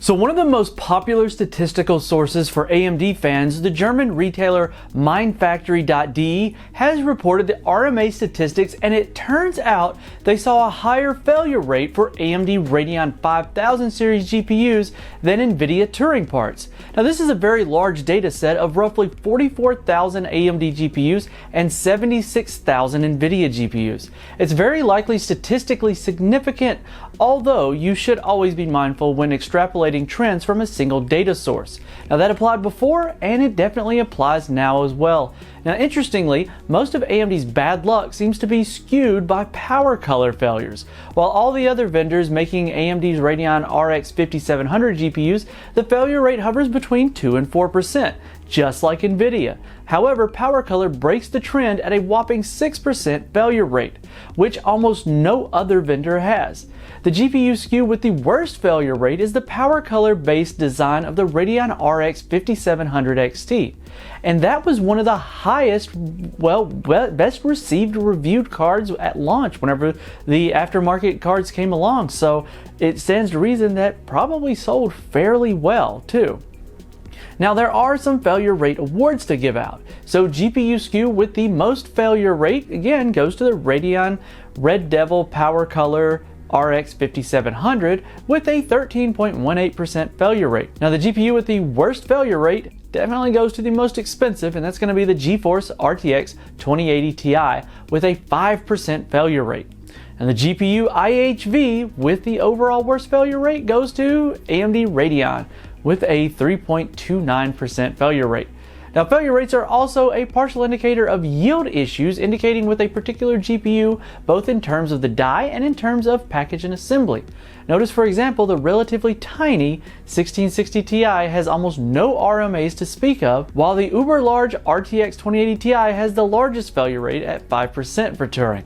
So one of the most popular statistical sources for AMD fans, the German retailer Mindfactory.de, has reported the RMA statistics, and it turns out they saw a higher failure rate for AMD Radeon 5000 series GPUs than NVIDIA Turing parts. Now this is a very large data set of roughly 44,000 AMD GPUs and 76,000 NVIDIA GPUs. It's very likely statistically significant, although you should always be mindful when extrapolating trends from a single data source. Now that applied before, and it definitely applies now as well. Now interestingly, most of AMD's bad luck seems to be skewed by power color failures. While all the other vendors making AMD's Radeon RX 5700 GPUs, the failure rate hovers between 2 and 4%, just like NVIDIA. However, power color breaks the trend at a whopping 6% failure rate, which almost no other vendor has. The GPU SKU with the worst failure rate is the power color based design of the Radeon RX 5700 XT. And that was one of the highest, best received reviewed cards at launch whenever the aftermarket cards came along. So it stands to reason that probably sold fairly well too. Now there are some failure rate awards to give out. So GPU SKU with the most failure rate again goes to the Radeon Red Devil Power Color RX 5700 with a 13.18% failure rate. Now the GPU with the worst failure rate definitely goes to the most expensive, and that's going to be the GeForce RTX 2080 Ti with a 5% failure rate. And the GPU IHV with the overall worst failure rate goes to AMD Radeon with a 3.29% failure rate. Now failure rates are also a partial indicator of yield issues, indicating with a particular GPU both in terms of the die and in terms of package and assembly. Notice for example the relatively tiny 1660 Ti has almost no RMAs to speak of, while the uber large RTX 2080 Ti has the largest failure rate at 5% for Turing.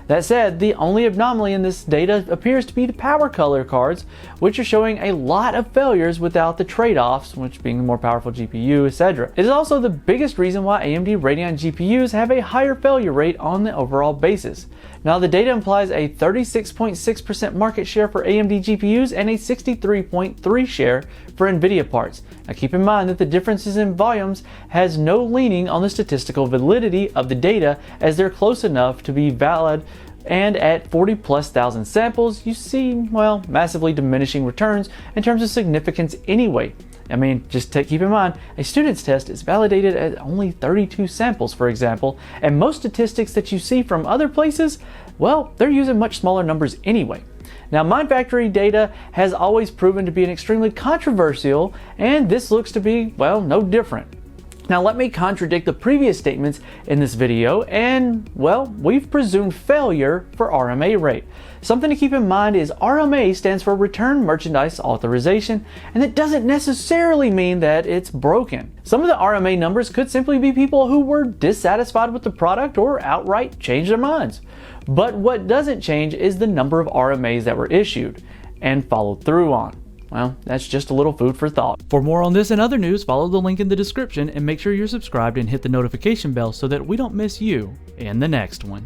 That said, the only anomaly in this data appears to be the power color cards, which are showing a lot of failures without the trade-offs, which being the more powerful GPU, etc. It is also the biggest reason why AMD Radeon GPUs have a higher failure rate on the overall basis. Now the data implies a 36.6% market share for AMD GPUs and a 63.3% share for NVIDIA parts. Now keep in mind that the differences in volumes has no leaning on the statistical validity of the data, as they're close enough to be valid, and at 40,000+ samples you see, well, massively diminishing returns in terms of significance anyway. I mean, just keep in mind, a student's test is validated at only 32 samples, for example, and most statistics that you see from other places, well, they're using much smaller numbers anyway. Now, Mindfactory data has always proven to be an extremely controversial, and this looks to be, well, no different. Now let me contradict the previous statements in this video, and well, we've presumed failure for RMA rate. Something to keep in mind is RMA stands for Return Merchandise Authorization, and it doesn't necessarily mean that it's broken. Some of the RMA numbers could simply be people who were dissatisfied with the product or outright changed their minds. But what doesn't change is the number of RMAs that were issued and followed through on. Well, that's just a little food for thought. For more on this and other news, follow the link in the description and make sure you're subscribed and hit the notification bell so that we don't miss you in the next one.